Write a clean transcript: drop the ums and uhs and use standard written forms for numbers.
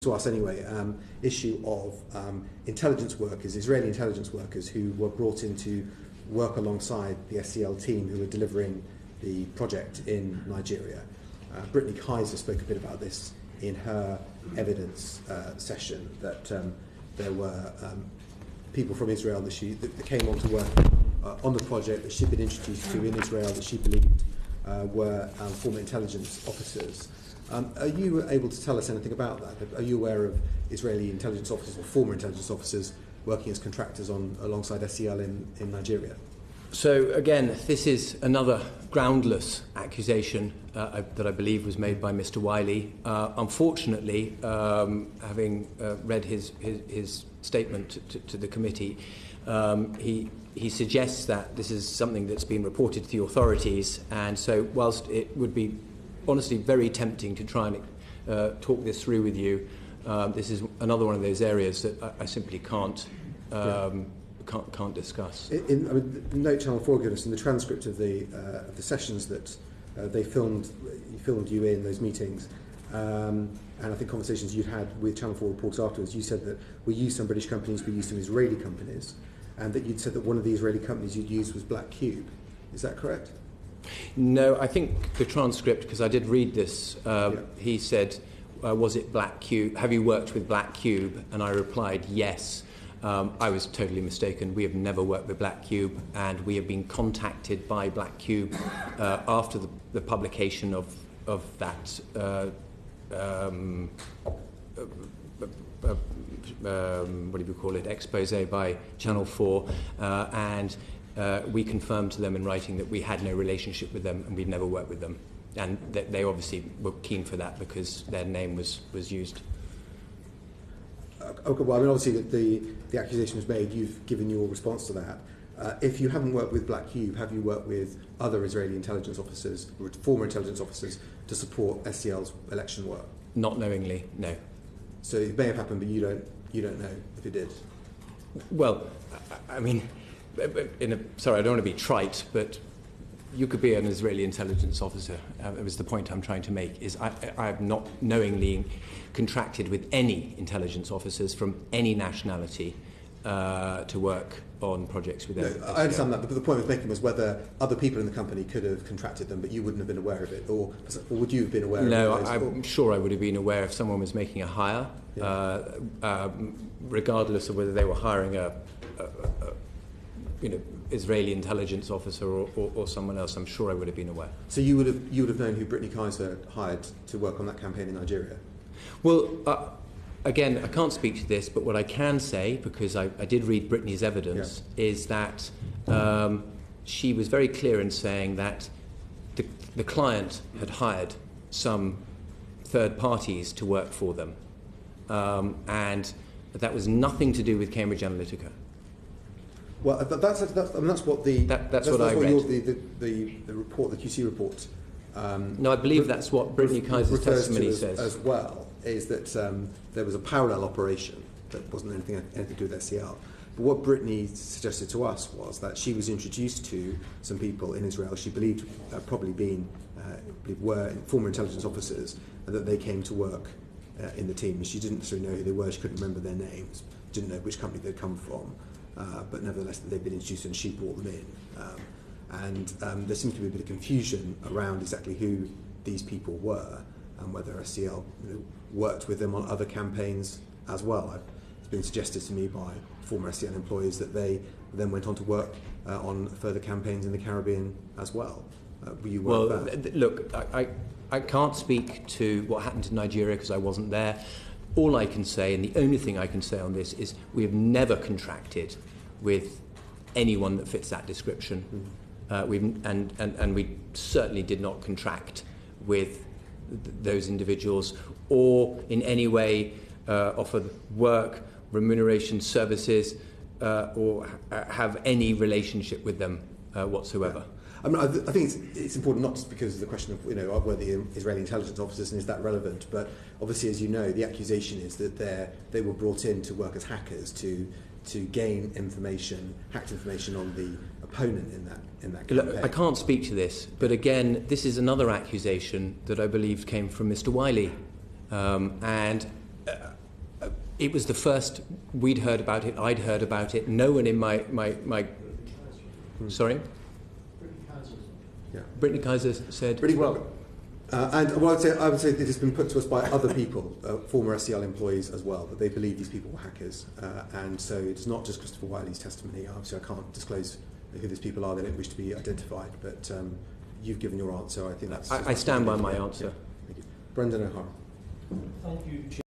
to us anyway, issue of intelligence workers, Israeli intelligence workers who were brought in to work alongside the SCL team who were delivering the project in Nigeria. Brittany Kaiser spoke a bit about this in her evidence session, that there were people from Israel that came on to work on the project that she'd been introduced to in Israel that she believed were former intelligence officers. Are you able to tell us anything about that? Are you aware of Israeli intelligence officers or former intelligence officers working as contractors alongside SCL in Nigeria? So again, this is another groundless accusation that I believe was made by Mr. Wylie. Unfortunately, having read his statement to the committee, he suggests that this is something that's been reported to the authorities, and so whilst it would be honestly very tempting to try and talk this through with you, this is another one of those areas that I simply can't discuss. Note Channel 4 gave us in the transcript of the sessions that they filmed you in those meetings, and I think conversations you'd had with Channel 4 reporters afterwards. You said that we used some British companies, we used some Israeli companies, and that you'd said that one of the Israeli companies you'd used was Black Cube. Is that correct? No, I think the transcript, because I did read this, he said, was it Black Cube? Have you worked with Black Cube? And I replied, yes. I was totally mistaken. We have never worked with Black Cube, and we have been contacted by Black Cube after the publication of that what do you call it, expose by Channel 4, and we confirmed to them in writing that we had no relationship with them and we'd never worked with them, and they obviously were keen for that because their name was used. Okay, well, I mean, obviously the accusation was made. You've given your response to that. If you haven't worked with Black Cube, have you worked with other Israeli intelligence officers, or former intelligence officers, to support SCL's election work? Not knowingly, no. So it may have happened, but you don't know if it did. Well, I mean, sorry, I don't want to be trite, but you could be an Israeli intelligence officer. It was the point I'm trying to make, is I have not knowingly contracted with any intelligence officers from any nationality to work on projects with them. No, I understand that, but the point I was making was whether other people in the company could have contracted them, but you wouldn't have been aware of it, or would you have been aware of it? No, I'm sure I would have been aware if someone was making a hire, regardless of whether they were hiring a Israeli intelligence officer or someone else. I'm sure I would have been aware. So you would have known who Brittany Kaiser hired to work on that campaign in Nigeria? Well, again, I can't speak to this, but what I can say, because I did read Brittany's evidence, is that she was very clear in saying that the client had hired some third parties to work for them, and that was nothing to do with Cambridge Analytica. Well, that's what I read. The report, the QC report. No, I believe that's what Brittany Kaiser's testimony says as well. Is that there was a parallel operation that wasn't anything to do with SCL. But what Brittany suggested to us was that she was introduced to some people in Israel she believed were former intelligence officers, and that they came to work in the team. And she didn't necessarily know who they were. She couldn't remember their names. Didn't know which company they'd come from. But nevertheless, they'd been introduced and she brought them in. And there seems to be a bit of confusion around exactly who these people were and whether SCL worked with them on other campaigns as well. It's been suggested to me by former SCL employees that they then went on to work on further campaigns in the Caribbean as well. Were you aware of that? Look, I can't speak to what happened in Nigeria because I wasn't there. All I can say, and the only thing I can say on this, is we have never contracted with anyone that fits that description. And we certainly did not contract with those individuals or in any way offer work, remuneration, services, or have any relationship with them whatsoever. I mean, I think it's important, not just because of the question of were the Israeli intelligence officers and is that relevant, but obviously, as you know, the accusation is that they were brought in to work as hackers to gain information, hacked information on the opponent in that campaign. Look, I can't speak to this, but again, this is another accusation that I believe came from Mr. Wylie, and it was the first we'd heard about it, I'd heard about it. No one in my sorry? Brittany Kaiser said, well. And well, I would say that it's been put to us by other people, former SCL employees as well, that they believe these people were hackers. And so it's not just Christopher Wylie's testimony. Obviously, I can't disclose who these people are. They don't wish to be identified. But you've given your answer. I think that's... I stand by my answer. Yeah. Thank you. Brendan O'Hara. Thank you.